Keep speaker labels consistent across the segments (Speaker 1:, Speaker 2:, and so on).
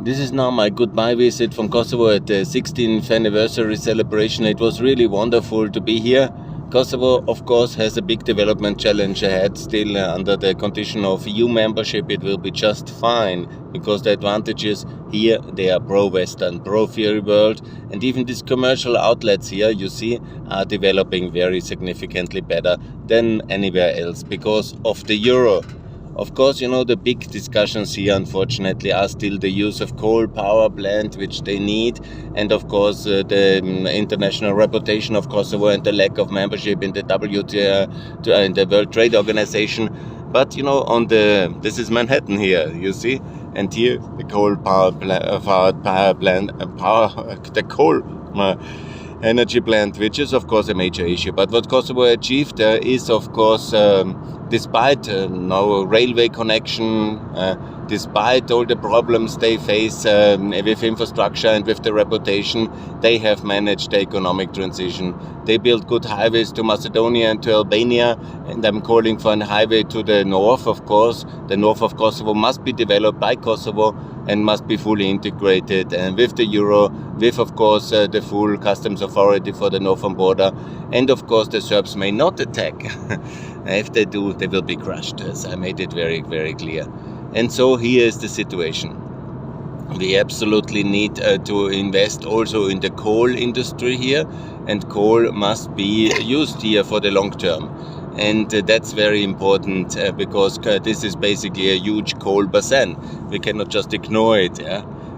Speaker 1: This is now my goodbye visit from Kosovo at the 16th anniversary celebration. It was really wonderful to be here. Kosovo, of course, has a big development challenge ahead. Still, under the condition of EU membership, it will be just fine, because the advantages here, they are pro-Western, pro-free world, and even these commercial outlets here, you see, are developing very significantly better than anywhere else because of the euro. Of course, the big discussions here, unfortunately, are still the use of coal power plant, which they need, and of course the international reputation of Kosovo and the lack of membership in the WTO, in the World Trade Organization. But this is Manhattan here, you see, and here the coal energy plant, which is of course a major issue. But what Kosovo achieved is of course, despite no railway connection, despite all the problems they face with infrastructure and with the reputation, they have managed the economic transition. They built good highways to Macedonia and to Albania, and I'm calling for a highway to the north, of course. The north of Kosovo must be developed by Kosovo and must be fully integrated, and with the euro, with of course the full customs authority for the northern border, and of course the Serbs may not attack. If they do, they will be crushed, as I made it very, very clear. And so here is the situation. We absolutely need to invest also in the coal industry here, and coal must be used here for the long term. And that's very important because this is basically a huge coal basin. We cannot just ignore it.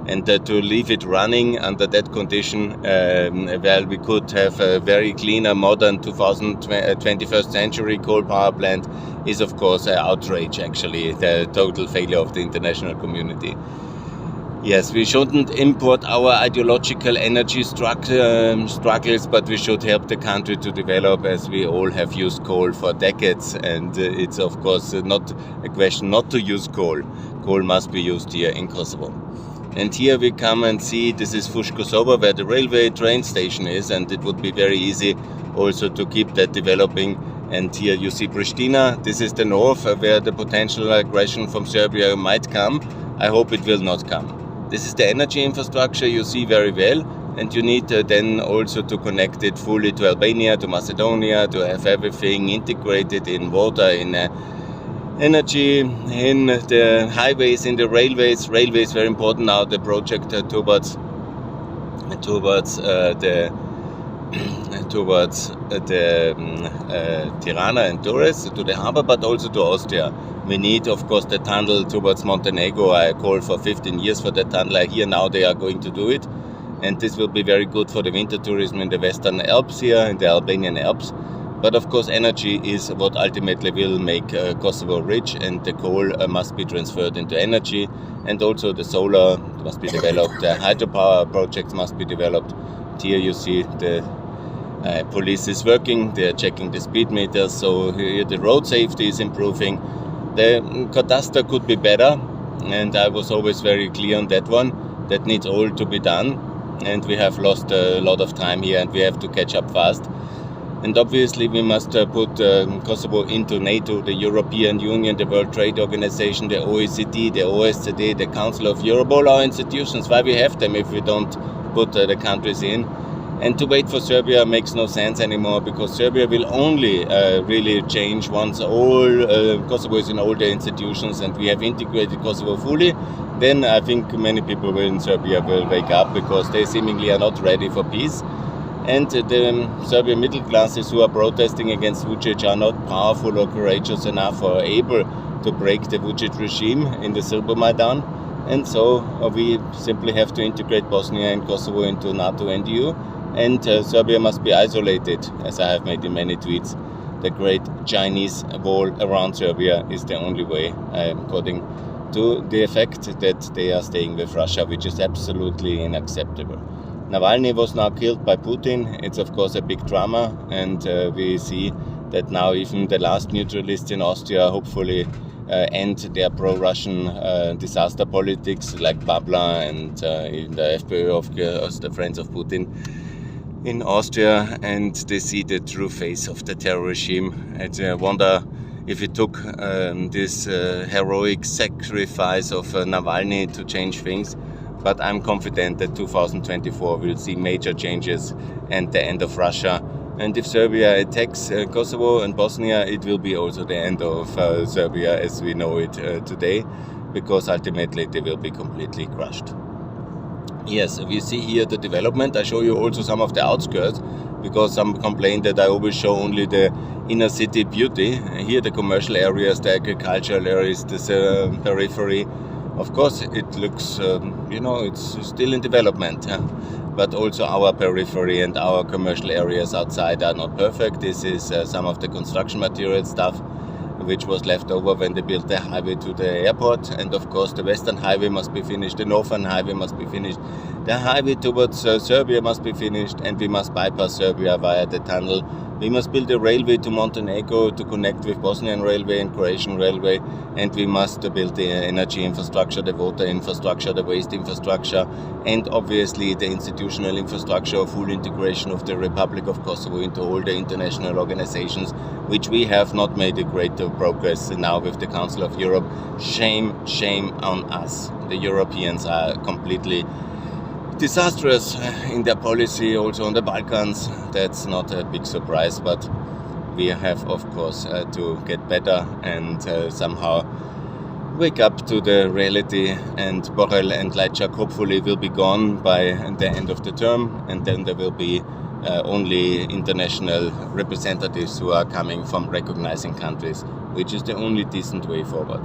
Speaker 1: And to leave it running under that condition, we could have a very cleaner, modern 21st century coal power plant is of course an outrage, actually, the total failure of the international community. Yes, we shouldn't import our ideological energy struggles, but we should help the country to develop, as we all have used coal for decades. And it's of course not a question not to use coal. Coal must be used here in Kosovo. And here we come and see, this is Kosovo, where the railway train station is, and it would be very easy also to keep that developing. And here you see Pristina. This is the north, where the potential aggression from Serbia might come. I hope it will not come. This is the energy infrastructure you see very well, and you need then also to connect it fully to Albania, to Macedonia, to have everything integrated in water, in energy, in the highways, in the railways. Railways very important now. The project towards Tirana and Durrës, to the harbor, but also to Austria. We need, of course, the tunnel towards Montenegro. I called for 15 years for the tunnel. I hear now they are going to do it. And this will be very good for the winter tourism in the Western Alps here, in the Albanian Alps. But of course, energy is what ultimately will make Kosovo rich, and the coal must be transferred into energy. And also the solar must be developed. The hydropower projects must be developed. Here you see the police is working. They are checking the speed meters. So here the road safety is improving. The cadastre could be better, and I was always very clear on that one. That needs all to be done, and we have lost a lot of time here, and we have to catch up fast. And obviously we must put Kosovo into NATO, the European Union, the World Trade Organization, the OECD, the OSCE, the Council of Europe, all our institutions. Why we have them if we don't put the countries in? And to wait for Serbia makes no sense anymore, because Serbia will only really change once Kosovo is in all the institutions and we have integrated Kosovo fully. Then I think many people in Serbia will wake up, because they seemingly are not ready for peace. And the Serbian middle classes who are protesting against Vučić are not powerful or courageous enough or able to break the Vučić regime in the Srbomaidan. And so we simply have to integrate Bosnia and Kosovo into NATO and EU. And Serbia must be isolated, as I have made in many tweets. The great Chinese wall around Serbia is the only way, according to the effect that they are staying with Russia, which is absolutely unacceptable. Navalny was now killed by Putin. It's of course a big drama, and we see that now even the last neutralists in Austria hopefully end their pro-Russian disaster politics, like Babla and in the FPÖ of the Friends of Putin in Austria, and they see the true face of the terror regime. And I wonder if it took this heroic sacrifice of Navalny to change things, but I'm confident that 2024 will see major changes and the end of Russia. And if Serbia attacks Kosovo and Bosnia, it will be also the end of Serbia as we know it today, because ultimately they will be completely crushed. Yes, we see here the development. I show you also some of the outskirts, because some complain that I always show only the inner city beauty. Here the commercial areas, the agricultural areas, the periphery. Of course, it looks, it's still in development. But also our periphery and our commercial areas outside are not perfect. This is some of the construction material stuff which was left over when they built the highway to the airport. And of course the western highway must be finished, the northern highway must be finished, the highway towards Serbia must be finished, and we must bypass Serbia via the tunnel. We must build a railway to Montenegro to connect with Bosnian railway and Croatian railway, and we must build the energy infrastructure, the water infrastructure, the waste infrastructure, and obviously the institutional infrastructure of full integration of the Republic of Kosovo into all the international organizations, which we have not made a great progress now with the Council of Europe. Shame on us. The Europeans are completely disastrous in their policy, also on the Balkans. That's not a big surprise, but we have of course to get better and somehow wake up to the reality. And Borrell and Lajčák hopefully will be gone by the end of the term, and then there will be only international representatives who are coming from recognizing countries, which is the only decent way forward.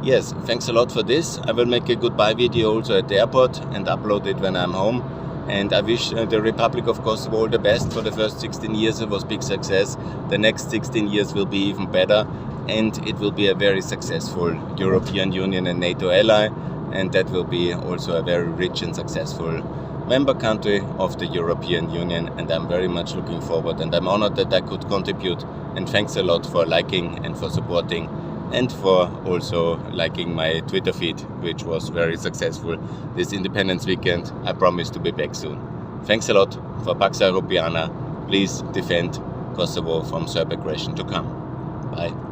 Speaker 1: Yes, thanks a lot for this. I will make a goodbye video also at the airport and upload it when I'm home. And I wish the Republic of Kosovo all the best. For the first 16 years it was big success. The next 16 years will be even better, and it will be a very successful European Union and NATO ally, and that will be also a very rich and successful member country of the European Union. And I'm very much looking forward, and I'm honored that I could contribute. And thanks a lot for liking and for supporting, and for also liking my Twitter feed, which was very successful this Independence weekend. I promise to be back soon. Thanks a lot. For Pax Europiana, please defend Kosovo from Serb aggression to come. Bye.